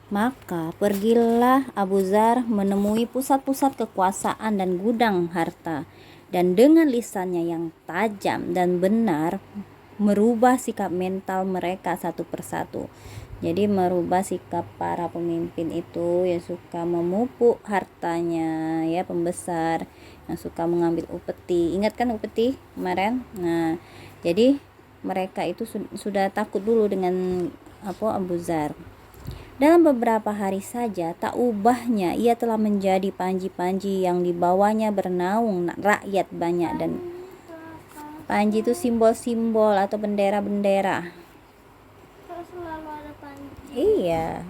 Maka pergilah Abu Dzar menemui pusat-pusat kekuasaan dan gudang harta, dan dengan lisannya yang tajam dan benar merubah sikap mental mereka satu persatu. Jadi merubah sikap para pemimpin itu yang suka memupuk hartanya, ya, pembesar yang suka mengambil upeti. Ingat kan upeti kemarin? Nah, jadi mereka itu sudah takut dulu dengan Abu Dzar. Dalam beberapa hari saja, tak ubahnya ia telah menjadi panji-panji yang dibawanya bernaung rakyat banyak. Dan panji itu simbol-simbol atau bendera-bendera. Selalu ada panji. Iya.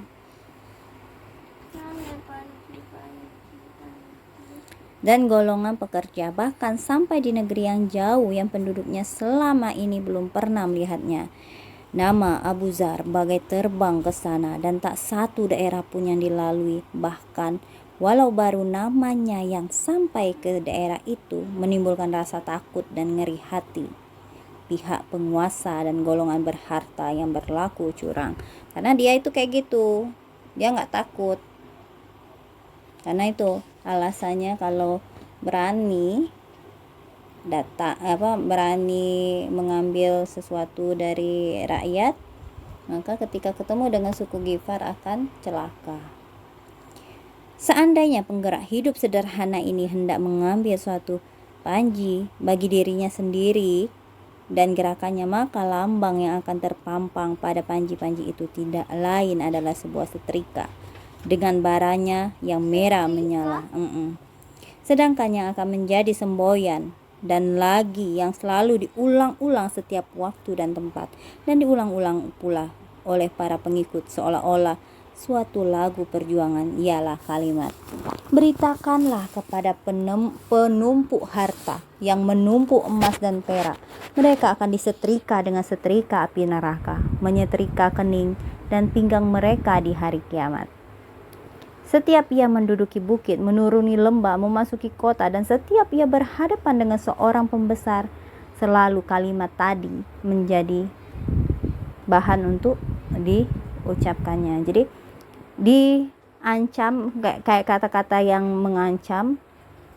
Dan golongan pekerja, bahkan sampai di negeri yang jauh yang penduduknya selama ini belum pernah melihatnya. Nama Abu Dzar bagai terbang ke sana, dan tak satu daerah pun yang dilalui. Bahkan walau baru namanya yang sampai ke daerah itu menimbulkan rasa takut dan ngeri hati pihak penguasa dan golongan berharta yang berlaku curang. Karena dia itu kayak gitu, dia nggak takut. Karena itu alasannya kalau berani berani mengambil sesuatu dari rakyat, maka ketika ketemu dengan suku Ghifar akan celaka. Seandainya penggerak hidup sederhana ini hendak mengambil suatu panji bagi dirinya sendiri dan gerakannya, maka lambang yang akan terpampang pada panji-panji itu tidak lain adalah sebuah setrika dengan baranya yang merah menyala. Sedangkan yang akan menjadi semboyan dan lagi yang selalu diulang-ulang setiap waktu dan tempat, dan diulang-ulang pula oleh para pengikut seolah-olah suatu lagu perjuangan, ialah kalimat, beritakanlah kepada penumpuk harta yang menumpuk emas dan perak, mereka akan disetrika dengan setrika api neraka, menyetrika kening dan pinggang mereka di hari kiamat. Setiap ia menduduki bukit, menuruni lembah, memasuki kota, dan setiap ia berhadapan dengan seorang pembesar, selalu kalimat tadi menjadi bahan untuk diucapkannya. Jadi diancam, kayak kata-kata yang mengancam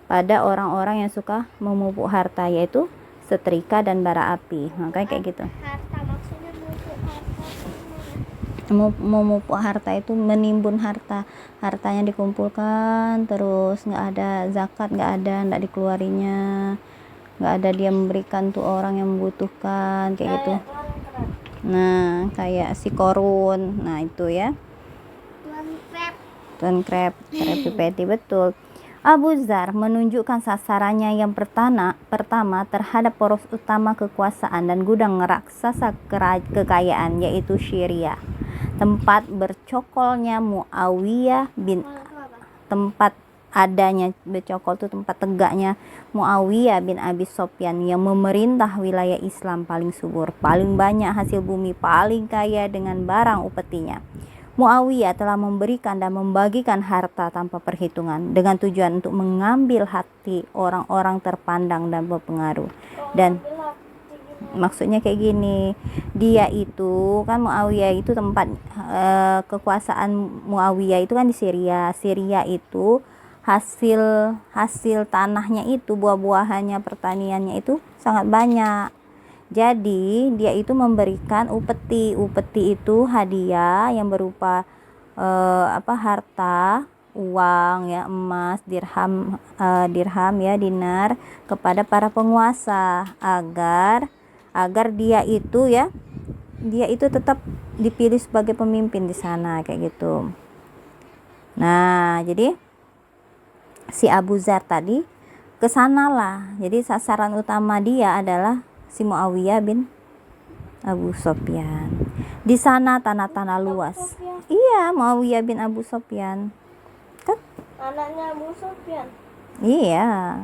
pada orang-orang yang suka memupuk harta, yaitu setrika dan bara api. Makanya kayak gitu. Harta maksudnya Memupuk harta itu menimbun hartanya dikumpulkan terus, nggak ada zakat, nggak dikeluarinya, nggak ada dia memberikan tuh orang yang membutuhkan kayak gitu. Nah, kayak si Korun, nah itu ya, Tuan Krab, Pipeti, betul. Abu Dzar menunjukkan sasarannya yang pertama terhadap poros utama kekuasaan dan gudang raksasa kekayaan, yaitu Syria, tempat bercokolnya Muawiyah bin tempat adanya bercokol itu tempat tegaknya Muawiyah bin Abi Sufyan yang memerintah wilayah Islam paling subur, paling banyak hasil bumi, paling kaya dengan barang upetinya. Muawiyah telah memberikan dan membagikan harta tanpa perhitungan dengan tujuan untuk mengambil hati orang-orang terpandang dan berpengaruh. Dan maksudnya kayak gini, dia itu kan Muawiyah itu tempat kekuasaan Muawiyah itu kan di Syria. Syria itu hasil tanahnya itu, buah-buahannya, pertaniannya itu sangat banyak. Jadi dia itu memberikan upeti itu hadiah yang berupa harta, uang ya, emas, dirham ya, dinar, kepada para penguasa agar dia itu tetap dipilih sebagai pemimpin di sana kayak gitu. Nah, jadi si Abu Dzar tadi kesanalah. Jadi sasaran utama dia adalah si Muawiyah bin Abu Sufyan. Di sana tanah-tanah luas. Iya, Muawiyah bin Abu Sufyan. Kan? Anaknya Abu Sufyan. Iya,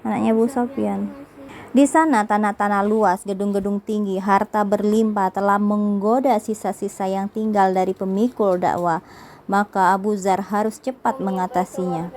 anaknya Abu Sufyan. Di sana tanah-tanah luas, gedung-gedung tinggi, harta berlimpah telah menggoda sisa-sisa yang tinggal dari pemikul dakwah. Maka Abu Dzar harus cepat mengatasinya.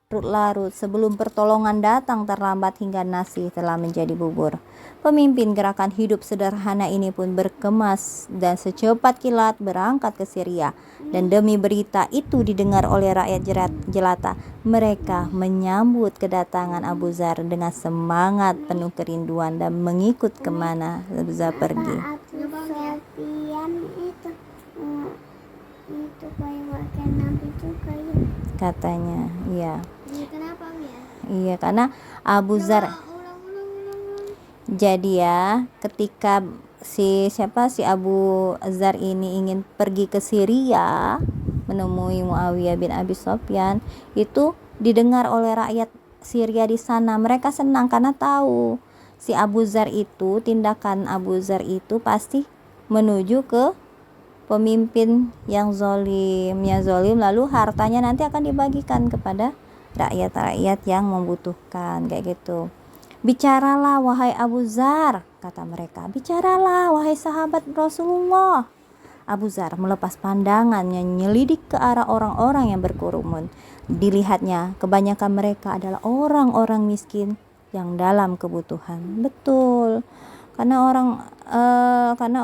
larut sebelum pertolongan datang terlambat hingga nasi telah menjadi bubur. Pemimpin gerakan hidup sederhana ini pun berkemas dan secepat kilat berangkat ke Syria. Dan demi berita itu didengar oleh rakyat jelata, mereka menyambut kedatangan Abu Zar dengan semangat penuh kerinduan dan mengikut kemana Abu Zar pergi. Abu Sufyan itu kayak pakai nabi juga ya. Katanya, iya. Kenapa ya? Iya, karena Abu Zar. Jadi ya, ketika si Abu Zar ini ingin pergi ke Syria menemui Muawiyah bin Abi Sufyan, itu didengar oleh rakyat Syria di sana. Mereka senang karena tahu si Abu Zar itu, tindakan Abu Zar itu pasti menuju ke pemimpin yang zolim, lalu hartanya nanti akan dibagikan kepada rakyat-rakyat yang membutuhkan, kayak gitu. Bicaralah wahai Abu Zar, kata mereka. Bicaralah wahai sahabat Rasulullah. Abu Zar melepas pandangannya nyelidik ke arah orang-orang yang berkerumun. Dilihatnya kebanyakan mereka adalah orang-orang miskin yang dalam kebutuhan. Betul. Karena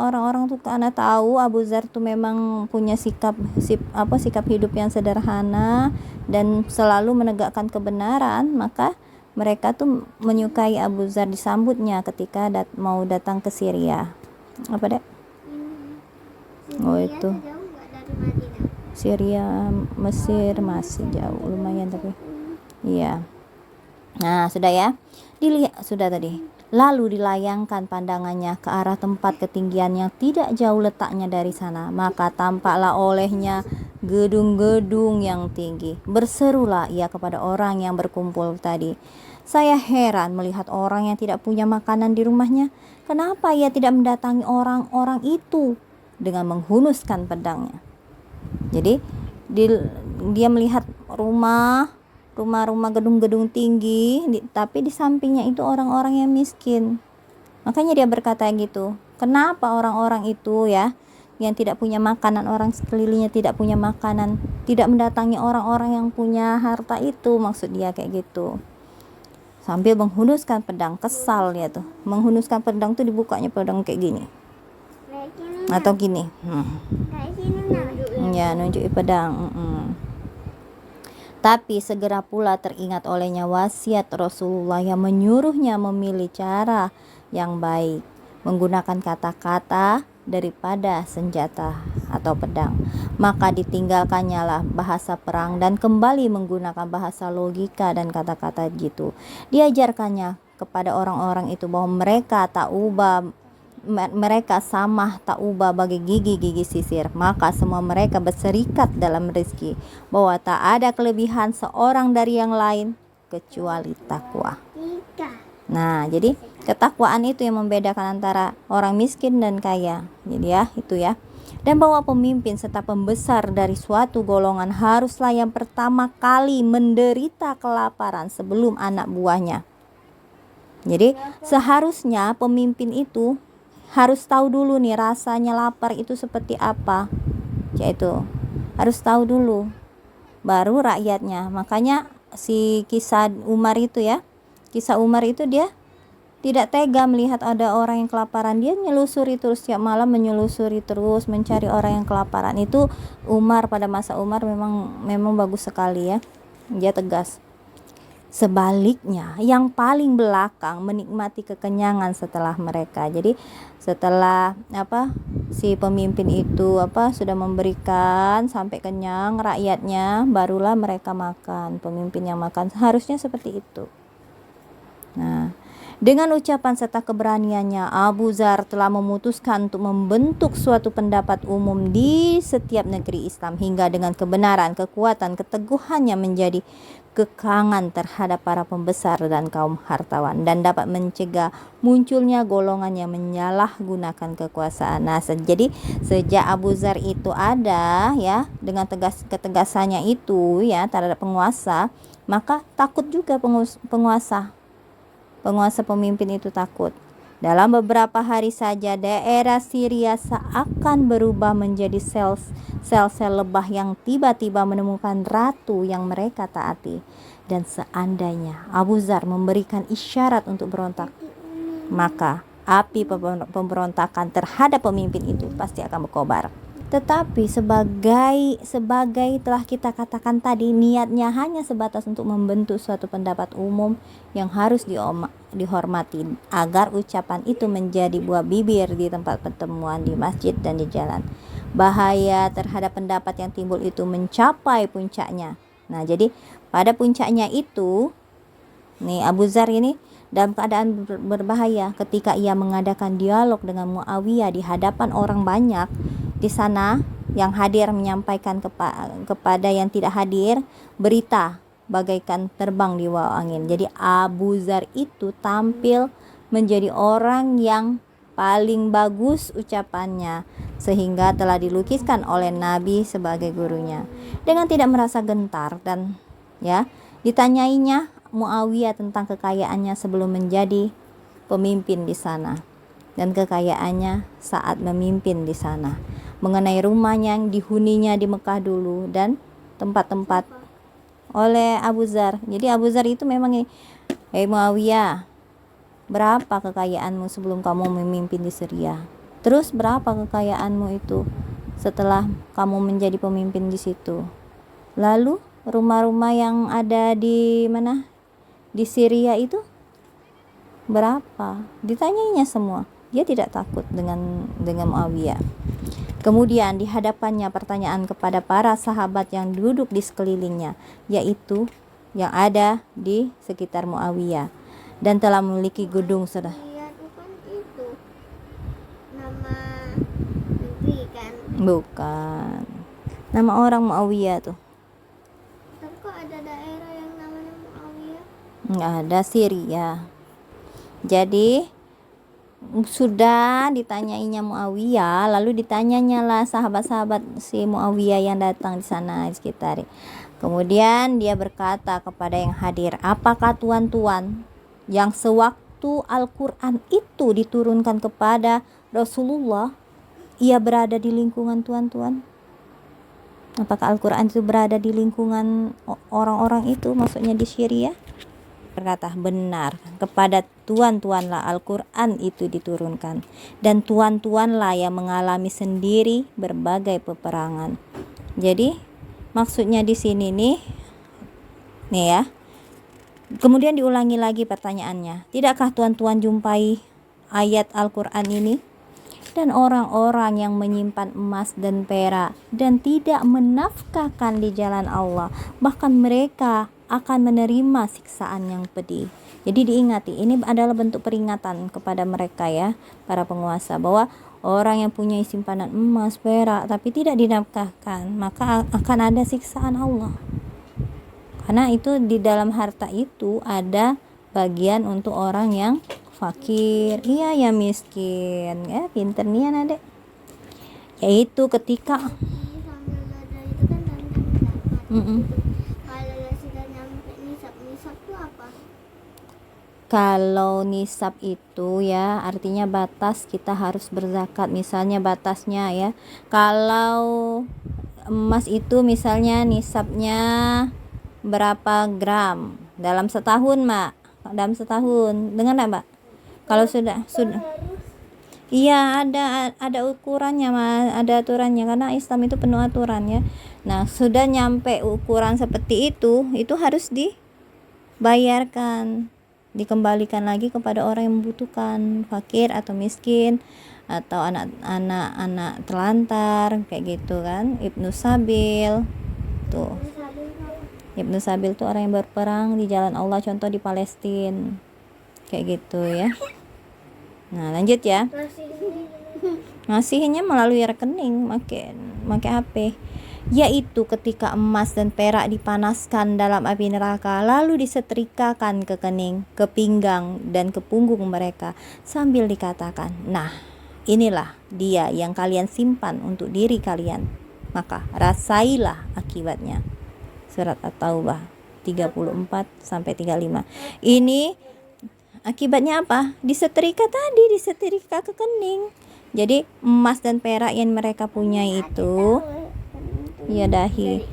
orang-orang tuh karena tahu Abu Zar tuh memang punya sikap hidup yang sederhana dan selalu menegakkan kebenaran, maka mereka tuh menyukai Abu Zar disambutnya ketika mau datang ke Syria. Apa dek? Oh itu Syria, Mesir masih jauh lumayan tapi iya. Nah sudah ya, sudah tadi. Lalu dilayangkan pandangannya ke arah tempat ketinggian yang tidak jauh letaknya dari sana. Maka tampaklah olehnya gedung-gedung yang tinggi. Berserulah ia kepada orang yang berkumpul tadi. Saya heran melihat orang yang tidak punya makanan di rumahnya. Kenapa ia tidak mendatangi orang-orang itu dengan menghunuskan pedangnya? Jadi dia melihat rumah gedung-gedung tinggi, tapi di sampingnya itu orang-orang yang miskin. Makanya dia berkata gitu. Kenapa orang-orang itu ya yang tidak punya makanan, orang sekelilingnya tidak punya makanan, tidak mendatangi orang-orang yang punya harta itu, maksud dia kayak gitu. Sambil menghunuskan pedang, kesal dia tuh. Menghunuskan pedang tuh dibukanya pedang kayak gini. Atau gini. Kayak gini Ya, nunjukin pedang. Tapi segera pula teringat olehnya wasiat Rasulullah yang menyuruhnya memilih cara yang baik, menggunakan kata-kata daripada senjata atau pedang. Maka ditinggalkannya lah bahasa perang dan kembali menggunakan bahasa logika dan kata-kata gitu. Diajarkannya kepada orang-orang itu bahwa mereka sama tak ubah bagi gigi-gigi sisir. Maka semua mereka berserikat dalam rezeki, bahwa tak ada kelebihan seorang dari yang lain kecuali takwa. Nah, jadi ketakwaan itu yang membedakan antara orang miskin dan kaya. Jadi ya, itu ya. Dan bahwa pemimpin serta pembesar dari suatu golongan haruslah yang pertama kali menderita kelaparan sebelum anak buahnya. Jadi seharusnya pemimpin itu harus tahu dulu nih rasanya lapar itu seperti apa. Yaitu harus tahu dulu, baru rakyatnya. Makanya kisah Umar itu dia tidak tega melihat ada orang yang kelaparan. Dia menyusuri terus, setiap malam menyusuri terus mencari orang yang kelaparan. Itu Umar, pada masa Umar memang bagus sekali ya. Dia tegas. Sebaliknya, yang paling belakang menikmati kekenyangan setelah mereka. Jadi setelah si pemimpin itu sudah memberikan sampai kenyang rakyatnya, barulah mereka makan. Pemimpin yang makan, harusnya seperti itu. Nah, dengan ucapan serta keberaniannya, Abu Zar telah memutuskan untuk membentuk suatu pendapat umum di setiap negeri Islam, hingga dengan kebenaran, kekuatan, keteguhannya menjadi kekangan terhadap para pembesar dan kaum hartawan, dan dapat mencegah munculnya golongan yang menyalahgunakan kekuasaan. Nah, jadi sejak Abu Zar itu ada ya, dengan ketegasannya itu ya terhadap penguasa, maka takut juga penguasa pemimpin itu takut. Dalam beberapa hari saja daerah Syria seakan berubah menjadi sel-sel lebah yang tiba-tiba menemukan ratu yang mereka taati. Dan seandainya Abu Dzar memberikan isyarat untuk berontak, maka api pemberontakan terhadap pemimpin itu pasti akan berkobar. Tetapi sebagai telah kita katakan tadi, niatnya hanya sebatas untuk membentuk suatu pendapat umum yang harus dihormati agar ucapan itu menjadi buah bibir di tempat pertemuan, di masjid dan di jalan. Bahaya terhadap pendapat yang timbul itu mencapai puncaknya. Nah, jadi pada puncaknya itu, nih Abu Dzar ini dalam keadaan berbahaya ketika ia mengadakan dialog dengan Muawiyah di hadapan orang banyak. Di sana yang hadir menyampaikan kepada yang tidak hadir berita bagaikan terbang di bawah angin. Jadi Abu Dzar itu tampil menjadi orang yang paling bagus ucapannya, sehingga telah dilukiskan oleh Nabi sebagai gurunya. Dengan tidak merasa gentar dan ditanyainya Muawiyah tentang kekayaannya sebelum menjadi pemimpin di sana dan kekayaannya saat memimpin di sana, mengenai rumahnya yang dihuninya di Mekah dulu dan tempat-tempat oleh Abu Dzar. Jadi Abu Dzar itu memang ini, "Hei Muawiyah, berapa kekayaanmu sebelum kamu memimpin di Syria? Terus berapa kekayaanmu itu setelah kamu menjadi pemimpin di situ? Lalu rumah-rumah yang ada di mana? Di Syria itu berapa?" Ditanyainya semua. Dia tidak takut dengan Muawiyah. Kemudian di hadapannya pertanyaan kepada para sahabat yang duduk di sekelilingnya, yaitu yang ada di sekitar Muawiyah dan telah memiliki gedung sudah. Iya, bukan itu nama negeri kan? Bukan. Nama orang Muawiyah tuh. Tapi kok ada daerah yang namanya Muawiyah? Nggak ada, Syria. Jadi sudah ditanyainya Muawiyah, lalu ditanyanya lah sahabat-sahabat si Muawiyah yang datang di sana di sekitar. Kemudian dia berkata kepada yang hadir, "Apakah tuan-tuan yang sewaktu Al-Quran itu diturunkan kepada Rasulullah, ia berada di lingkungan tuan-tuan? Apakah Al-Quran itu berada di lingkungan orang-orang itu, maksudnya di Syria?" Berkata, "Benar, kepada tuan-tuanlah Al-Quran itu diturunkan, dan tuan-tuanlah yang mengalami sendiri berbagai peperangan." Jadi maksudnya di sini nih ya. Kemudian diulangi lagi pertanyaannya, "Tidakkah tuan-tuan jumpai ayat Al-Quran ini? Dan orang-orang yang menyimpan emas dan perak dan tidak menafkahkan di jalan Allah, bahkan mereka akan menerima siksaan yang pedih." Jadi diingati, ini adalah bentuk peringatan kepada mereka ya, para penguasa, bahwa orang yang punya simpanan emas, perak tapi tidak dinafkahkan, maka akan ada siksaan Allah. Karena itu di dalam harta itu ada bagian untuk orang yang fakir, yang miskin. Ya, pinter nih anak, yaitu ketika Sambil belajar itu kan nanti mendapat. Kalau sudah nyampe nisab tuh apa? kalau nisab itu ya artinya batas kita harus berzakat. Misalnya batasnya ya, kalau emas itu misalnya nisabnya berapa gram dalam setahun, Mbak? Dalam setahun, dengar enggak, Mbak? Kalau sudah iya, ada ukurannya, Mas, ada aturannya, karena Islam itu penuh aturan ya. Nah, sudah nyampe ukuran seperti itu harus dibayarkan, dikembalikan lagi kepada orang yang membutuhkan, fakir atau miskin atau anak telantar kayak gitu kan. Ibnu Sabil tuh. Ibnu Sabil tuh orang yang berperang di jalan Allah, contoh di Palestina kayak gitu ya. Nah, lanjut ya. Ngasihnya melalui rekening, make HP, yaitu ketika emas dan perak dipanaskan dalam api neraka lalu disetrikakan ke kening, ke pinggang dan ke punggung mereka sambil dikatakan, "Nah, inilah dia yang kalian simpan untuk diri kalian, maka rasailah akibatnya." Surat At-Taubah 34 sampai 35. Ini akibatnya apa? Disetrika ke kening. Jadi emas dan perak yang mereka punya itu, ya dahi.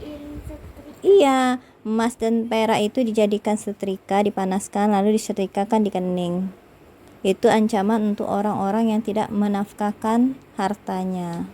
Iya, Emas dan perak itu dijadikan setrika, dipanaskan, lalu disetrikakan di kening. Itu ancaman untuk orang-orang yang tidak menafkahkan hartanya.